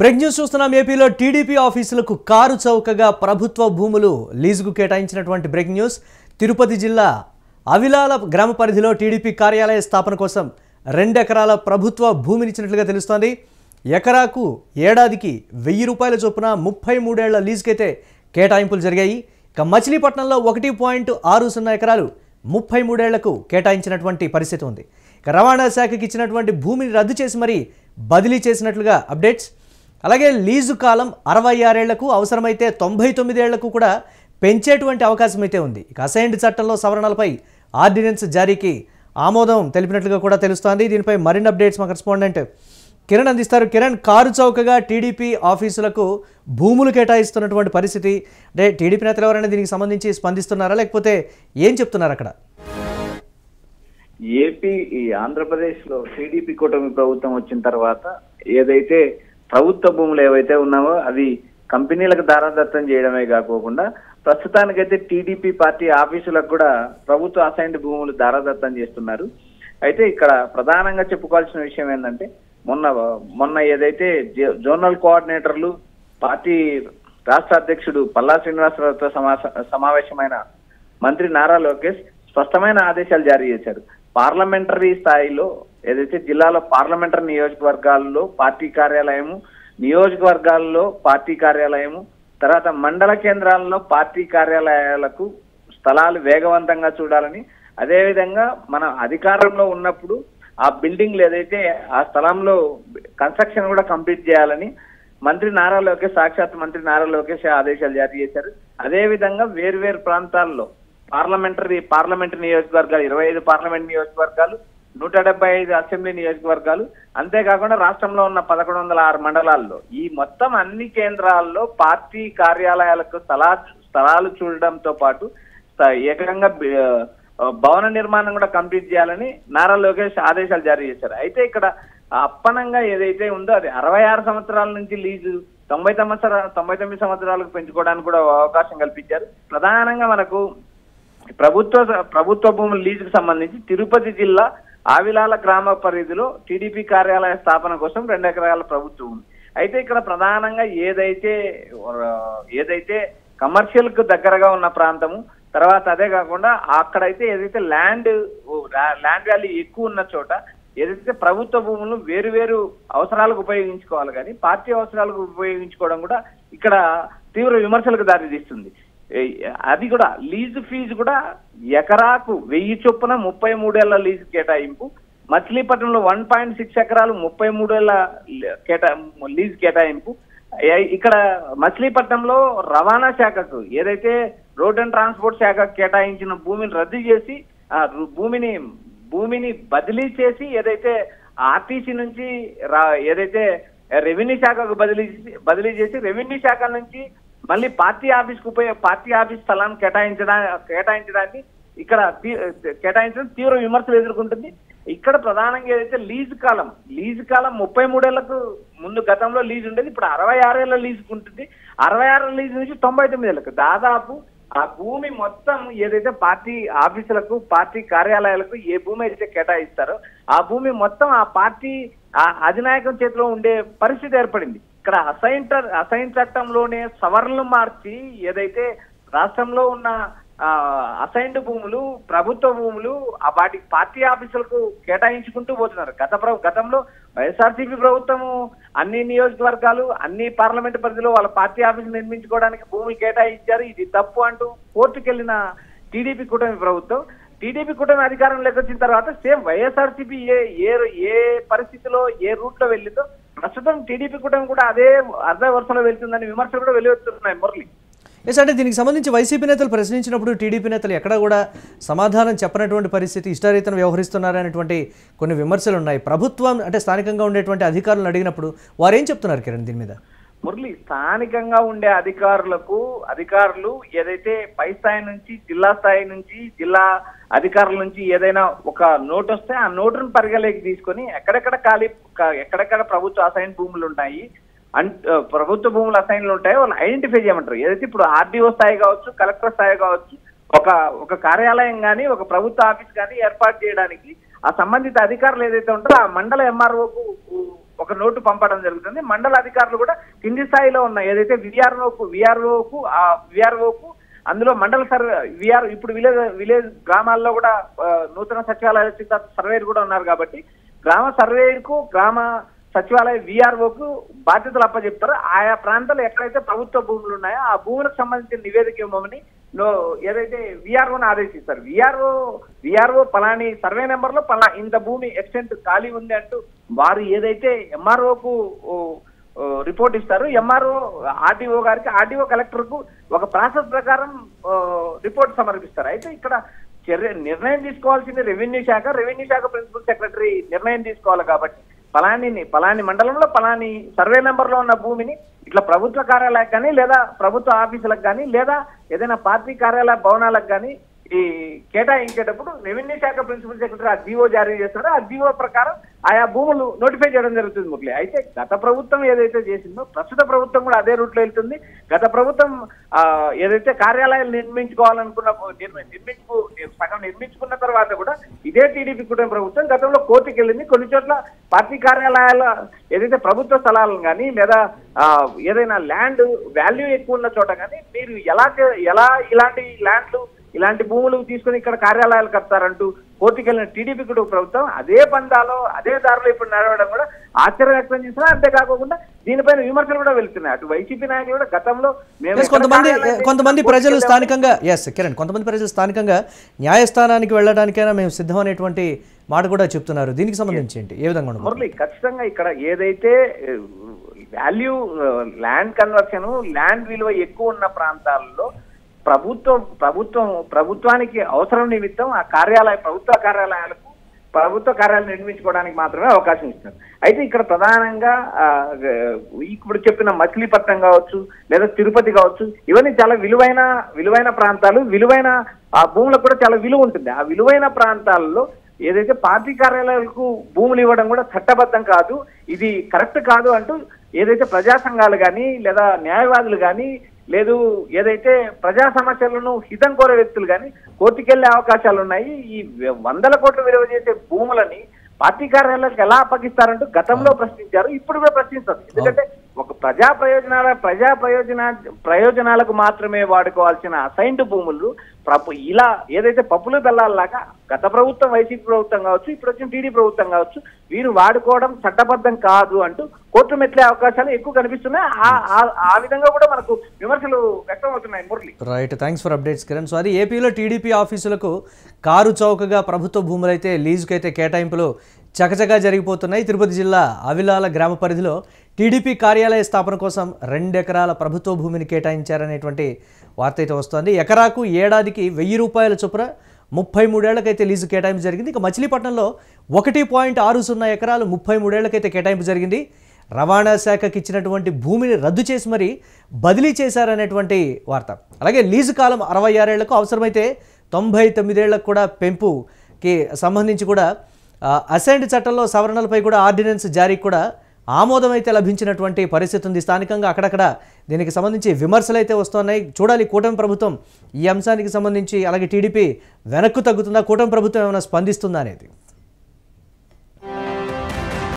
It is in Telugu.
బ్రేక్ న్యూస్ చూస్తున్నాం. ఏపీలో టీడీపీ ఆఫీసులకు కారు చౌకగా ప్రభుత్వ భూములు లీజుకు కేటాయించినటువంటి బ్రేక్ న్యూస్. తిరుపతి జిల్లా అవిలాల గ్రామ పరిధిలో టీడీపీ కార్యాలయ స్థాపన కోసం 2 ఎకరాల ప్రభుత్వ భూమినిచ్చినట్లుగా తెలుస్తోంది. ఎకరాకు ఏడాదికి 1000 రూపాయల చొప్పున 33 ఏళ్ల లీజుకైతే కేటాయింపులు జరిగాయి. ఇక మచిలీపట్నంలో 1.60 ఎకరాలు 33 ఏళ్లకు కేటాయించినటువంటి పరిస్థితి ఉంది. ఇక రవాణా శాఖకి ఇచ్చినటువంటి భూమిని రద్దు చేసి మరీ బదిలీ చేసినట్లుగా అప్డేట్స్. అలాగే లీజు కాలం 66 ఏళ్లకు, అవసరమైతే 99 ఏళ్లకు కూడా పెంచేటువంటి అవకాశం అయితే ఉంది. ఇక అసైన్డ్ చట్టంలో సవరణలపై ఆర్డినెన్స్ జారీకి ఆమోదం తెలిపినట్లుగా కూడా తెలుస్తోంది. దీనిపై మరిన్ని అప్డేట్స్ మా కరెస్పాండెంట్ కిరణ్ అందిస్తారు. కిరణ్, కారు చౌకగా టీడీపీ ఆఫీసులకు భూములు కేటాయిస్తున్నటువంటి పరిస్థితి, అంటే టీడీపీ నేతలు ఎవరైనా దీనికి సంబంధించి స్పందిస్తున్నారా, లేకపోతే ఏం చెప్తున్నారు అక్కడ? ఆంధ్రప్రదేశ్ లో టీడీపీ కూటమి ప్రభుత్వం వచ్చిన తర్వాత ఏదైతే ప్రభుత్వ భూములు ఏవైతే ఉన్నావో అవి కంపెనీలకు దారాదత్తం చేయడమే కాకుండా ప్రస్తుతానికైతే టీడీపీ పార్టీ ఆఫీసులకు కూడా ప్రభుత్వ అసైన్డ్ భూములు దారాదత్తం చేస్తున్నారు. అయితే ఇక్కడ ప్రధానంగా చెప్పుకోవాల్సిన విషయం ఏంటంటే మొన్న ఏదైతే జోనల్ కోఆర్డినేటర్లు పార్టీ రాష్ట్ర అధ్యక్షుడు పల్లా శ్రీనివాసరావుతో సమావేశమైన మంత్రి నారా లోకేష్ స్పష్టమైన ఆదేశాలు జారీ చేశారు. పార్లమెంటరీ స్థాయిలో ఏదైతే జిల్లాలో పార్లమెంటరీ నియోజకవర్గాల్లో పార్టీ కార్యాలయము, నియోజకవర్గాల్లో పార్టీ కార్యాలయము, తర్వాత మండల కేంద్రాల్లో పార్టీ కార్యాలయాలకు స్థలాలు వేగవంతంగా చూడాలని, అదేవిధంగా మనం అధికారంలో ఉన్నప్పుడు ఆ బిల్డింగ్లు ఏదైతే ఆ స్థలంలో కన్స్ట్రక్షన్ కూడా కంప్లీట్ చేయాలని సాక్షాత్ మంత్రి నారా లోకేష్ ఆదేశాలు జారీ చేశారు. అదేవిధంగా వేర్వేరు ప్రాంతాల్లో పార్లమెంటరీ నియోజకవర్గాలు 25 పార్లమెంట్ నియోజకవర్గాలు, 175 అసెంబ్లీ నియోజకవర్గాలు, అంతేకాకుండా రాష్ట్రంలో ఉన్న 1106 మండలాల్లో ఈ మొత్తం అన్ని కేంద్రాల్లో పార్టీ కార్యాలయాలకు స్థలాలు చూడడంతో పాటు ఏకంగా భవన నిర్మాణం కూడా కంప్లీట్ చేయాలని నారా లోకేష్ ఆదేశాలు జారీ చేశారు. అయితే ఇక్కడ అప్పనంగా ఏదైతే ఉందో అది 66 సంవత్సరాల నుంచి లీజు 99 సంవత్సరాలకు పెంచుకోవడానికి కూడా అవకాశం కల్పించారు. ప్రధానంగా మనకు ప్రభుత్వ భూముల లీజుకు సంబంధించి తిరుపతి జిల్లా ఆవిలాల గ్రామ పరిధిలో టీడీపీ కార్యాలయ స్థాపన కోసం 2 ఎకరాల ప్రభుత్వం ఉంది. అయితే ఇక్కడ ప్రధానంగా ఏదైతే కమర్షియల్ కు దగ్గరగా ఉన్న ప్రాంతము, తర్వాత అదే కాకుండా అక్కడైతే ఏదైతే ల్యాండ్ వాల్యూ ఎక్కువ ఉన్న చోట ఏదైతే ప్రభుత్వ భూములను వేరు అవసరాలకు ఉపయోగించుకోవాలి, కానీ పార్టీ అవసరాలకు ఉపయోగించుకోవడం కూడా ఇక్కడ తీవ్ర విమర్శలకు దారితీస్తుంది. అది కూడా లీజు ఫీజు కూడా ఎకరాకు 1000 చొప్పున 33 ఏళ్ల లీజు కేటాయింపు. మచిలీపట్నంలో 1.6 ఎకరాలు 33 ఏళ్ల లీజు కేటాయింపు. ఇక్కడ మచిలీపట్నంలో రవాణా శాఖకు ఏదైతే రోడ్ అండ్ ట్రాన్స్పోర్ట్ శాఖకు కేటాయించిన భూమిని రద్దు చేసి భూమిని బదిలీ చేసి ఏదైతే ఆర్టీసీ నుంచి ఏదైతే రెవెన్యూ శాఖకు బదిలీ చేసి రెవెన్యూ శాఖ నుంచి మళ్ళీ పార్టీ ఆఫీస్ స్థలాన్ని కేటాయించడాన్ని ఇక్కడ కేటాయించడం తీవ్ర విమర్శలు ఎదుర్కొంటుంది. ఇక్కడ ప్రధానంగా ఏదైతే లీజు కాలం 33 ఏళ్లకు ముందు గతంలో లీజు ఉండేది, ఇప్పుడు 66 ఏళ్ల లీజుకు ఉంటుంది. 66 లీజు నుంచి 99 ఏళ్లకు దాదాపు ఆ భూమి మొత్తం ఏదైతే పార్టీ ఆఫీసులకు పార్టీ కార్యాలయాలకు ఏ భూమి అయితే కేటాయిస్తారో ఆ భూమి మొత్తం ఆ పార్టీ అధినాయకం చేతిలో ఉండే పరిస్థితి ఏర్పడింది. ఇక్కడ అసైన్ చట్టంలోనే సవరణలు మార్చి ఏదైతే రాష్ట్రంలో ఉన్న అసైన్డ్ భూములు ప్రభుత్వ భూములు వాటి పార్టీ ఆఫీసులకు కేటాయించుకుంటూ పోతున్నారు. గతంలో వైఎస్ఆర్సీపీ ప్రభుత్వము అన్ని నియోజకవర్గాలు అన్ని పార్లమెంట్ పరిధిలో వాళ్ళ పార్టీ ఆఫీసు నిర్మించుకోవడానికి భూములు కేటాయించారు. ఇది తప్పు అంటూ కోర్టుకు వెళ్ళిన టీడీపీ కూటమి అధికారంలోకి వచ్చిన తర్వాత సేమ్ వైఎస్ఆర్సీపీ ఏ పరిస్థితిలో ఏ రూట్ లో వెళ్ళిందో ప్రస్తుతం టీడీపీ కూటమి కూడా అదే వరుసలో వెళ్తుందని విమర్శలు కూడా వెలువెత్తుతున్నాయి. మురళి, అంటే దీనికి సంబంధించి వైసీపీ నేతలు ప్రశ్నించినప్పుడు టీడీపీ నేతలు ఎక్కడ కూడా సమాధానం చెప్పనటువంటి పరిస్థితి, ఇష్టారీతన వ్యవహరిస్తున్నారనేటువంటి కొన్ని విమర్శలు ఉన్నాయి. ప్రభుత్వం అంటే స్థానికంగా ఉండేటువంటి అధికారులను అడిగినప్పుడు వారు ఏం చెప్తున్నారు కిరణ్ దీని మీద? మురళి, స్థానికంగా ఉండే అధికారులు ఏదైతే పై స్థాయి నుంచి జిల్లా స్థాయి నుంచి జిల్లా అధికారుల నుంచి ఏదైనా ఒక నోట్ వస్తే ఆ నోటును పరిగణలోకి తీసుకొని ఎక్కడెక్కడ ప్రభుత్వ అసైన్ భూములు ఉన్నాయి, ప్రభుత్వ భూములు అసైన్లు ఉంటాయో వాళ్ళు ఐడెంటిఫై చేయమంటారు. ఏదైతే ఇప్పుడు ఆర్డీఓ స్థాయి కావచ్చు, కలెక్టర్ స్థాయి కావచ్చు, ఒక కార్యాలయం కానీ ఒక ప్రభుత్వ ఆఫీస్ కానీ ఏర్పాటు చేయడానికి ఆ సంబంధిత అధికారులు ఏదైతే ఉంటారో ఆ మండల ఎంఆర్ఓకు ఒక నోటు పంపడం జరుగుతుంది. మండల అధికారులు కూడా కింది స్థాయిలో ఉన్న ఏదైతే విఆర్ఓకు అందులో మండల ఇప్పుడు విలేజ్ గ్రామాల్లో కూడా నూతన సచివాలయ సర్వేర్ కూడా ఉన్నారు కాబట్టి గ్రామ సర్వేకు గ్రామ సచివాలయ విఆర్ఓకు బాధ్యతలు అప్పచెప్తారు. ఆయా ప్రాంతాలు ఎక్కడైతే ప్రభుత్వ భూములు ఉన్నాయో ఆ భూములకు సంబంధించిన నివేదిక ఇవ్వమని ఏదైతే విఆర్ఓని ఆదేశిస్తారు. విఆర్ఓ పలాని సర్వే నెంబర్ లో ఇంత భూమి ఎక్స్టెంట్ ఖాళీ ఉంది అంటూ వారు ఏదైతే ఎంఆర్ఓకు రిపోర్ట్ ఇస్తారు. ఎంఆర్ఓ ఆర్డీఓ గారికి, ఆర్డీఓ కలెక్టర్ కు ఒక ప్రాసెస్ ప్రకారం రిపోర్ట్ సమర్పిస్తారు. అయితే ఇక్కడ నిర్ణయం తీసుకోవాల్సింది రెవెన్యూ శాఖ ప్రిన్సిపల్ సెక్రటరీ నిర్ణయం తీసుకోవాలి. కాబట్టి పలాని మండలంలో పలాని సర్వే నెంబర్ లో ఉన్న భూమిని ఇట్లా ప్రభుత్వ కార్యాలయాలకు కానీ లేదా ప్రభుత్వ ఆఫీసులకు కానీ లేదా ఏదైనా పార్టీ కార్యాలయ భవనాలకు కానీ ఈ కేటాయించేటప్పుడు రెవెన్యూ శాఖ ప్రిన్సిపల్ సెక్రటరీ ఆ జీవో జారీ చేస్తారో ఆ జీవో ప్రకారం ఆయా భూములు నోటిఫై చేయడం జరుగుతుంది మురళి. అయితే గత ప్రభుత్వం ఏదైతే చేసిందో ప్రస్తుత ప్రభుత్వం కూడా అదే రూట్ లో వెళ్తుంది. గత ప్రభుత్వం ఏదైతే కార్యాలయాలు సగం నిర్మించుకున్న తర్వాత కూడా ఇదే టీడీపీ కుటుంబ ప్రభుత్వం గతంలో కోర్టుకి వెళ్ళింది. కొన్ని చోట్ల పార్టీ కార్యాలయాల ఏదైతే ప్రభుత్వ స్థలాలను కానీ లేదా ఏదైనా ల్యాండ్ వాల్యూ ఎక్కువ ఉన్న చోట కానీ మీరు ఎలా ఇలాంటి భూములు తీసుకుని ఇక్కడ కార్యాలయాలు కడతారంటూ కోర్టుకెళ్లిన టీడీపీ కుటుంబ ప్రభుత్వం అదే పందాలో అదే దారిలో ఇప్పుడు నడవడం కూడా ఆశ్చర్యం వ్యక్తం చేసినా, అంతేకాకుండా దీనిపైన విమర్శలు కూడా వెళ్తున్నాయి. అటు వైసీపీ నాయకులు కూడా గతంలో కొంతమంది ప్రజలు స్థానికంగా న్యాయస్థానానికి వెళ్ళడానికైనా మేము సిద్ధం అనేటువంటి మాట కూడా చెప్తున్నారు. దీనికి సంబంధించి ఏంటి, ఏ విధంగా మురళి? ఖచ్చితంగా ఇక్కడ ఏదైతే ల్యాండ్ కన్వర్షన్, ల్యాండ్ విలువ ఎక్కువ ఉన్న ప్రాంతాల్లో ప్రభుత్వానికి అవసరం నిమిత్తం ఆ ప్రభుత్వ కార్యాలయాలు నిర్మించుకోవడానికి మాత్రమే అవకాశం ఇస్తున్నారు. అయితే ఇక్కడ ప్రధానంగా ఇప్పుడు చెప్పిన మచిలీపట్నం కావచ్చు లేదా తిరుపతి కావచ్చు, ఇవన్నీ చాలా విలువైన ప్రాంతాలు. విలువైన ఆ భూములకు కూడా చాలా విలువ ఉంటుంది. ఆ విలువైన ప్రాంతాల్లో ఏదైతే పార్టీ కార్యాలయాలకు భూములు ఇవ్వడం కూడా చట్టబద్ధం కాదు, ఇది కరెక్ట్ కాదు అంటూ ఏదైతే ప్రజా సంఘాలు కానీ లేదా న్యాయవాదులు కానీ లేదు ఏదైతే ప్రజా సమస్యలను హితం కోరే వ్యక్తులు కానీ కోర్టుకెళ్లే అవకాశాలు ఉన్నాయి. ఈ 100 కోట్లు విలువ చేసే భూములని పార్టీ కార్యాలయాలకు ఎలా అప్పగిస్తారంటూ గతంలో ప్రశ్నించారు, ఇప్పుడు కూడా ప్రశ్నిస్తారు. ఎందుకంటే ఒక ప్రయోజనాలకు మాత్రమే వాడుకోవాల్సిన అసైన్డ్ భూములు ఇలా ఏదైతే పప్పులు బెల్లాల్లాగా గత ప్రభుత్వం వైసీపీ ప్రభుత్వం కావచ్చు, ఇప్పుడు వచ్చిన టీడీ ప్రభుత్వం కావచ్చు, వీరు వాడుకోవడం చట్టబద్ధం కాదు అంటూ కోర్టు మెట్లే అవకాశాలు ఎక్కువ కనిపిస్తున్నాయి. ఆ విధంగా కూడా మనకు విమర్శలు వ్యక్తం అవుతున్నాయి. Murali, right, thanks for updates Kiran. So అది ఏపీలో టీడీపీ ఆఫీసులకు కారు చౌకగా ప్రభుత్వ భూములైతే లీజుకైతే కేటాయింపులు చకచకా జరిగిపోతున్నాయి. తిరుపతి జిల్లా అవిలాల గ్రామ పరిధిలో టీడీపీ కార్యాలయ స్థాపన కోసం 2 ఎకరాల ప్రభుత్వ భూమిని కేటాయించారనేటువంటి వార్త అయితే వస్తోంది. ఎకరాకు ఏడాదికి 1000 రూపాయల చొప్పున 33 ఏళ్లకైతే లీజు కేటాయింపు జరిగింది. ఇక మచిలీపట్నంలో 1.60 ఎకరాలు 33 ఏళ్లకైతే కేటాయింపు జరిగింది. రవాణా శాఖకి ఇచ్చినటువంటి భూమిని రద్దు చేసి మరీ బదిలీ చేశారనేటువంటి వార్త. అలాగే లీజు కాలం 66 ఏళ్లకు, అవసరమైతే 99 ఏళ్లకు కూడా పెంపుకి సంబంధించి కూడా అసైన్డ్ చట్టంలో సవరణలపై కూడా ఆర్డినెన్స్ జారీకి కూడా ఆమోదం అయితే లభించినటువంటి పరిస్థితి ఉంది. స్థానికంగా అక్కడక్కడ దీనికి సంబంధించి విమర్శలు అయితే వస్తున్నాయి. చూడాలి కూటమి ప్రభుత్వం ఈ అంశానికి సంబంధించి, అలాగే టీడీపీ వెనక్కు తగ్గుతుందా, కూటమి ప్రభుత్వం ఏమైనా స్పందిస్తుందా అనేది.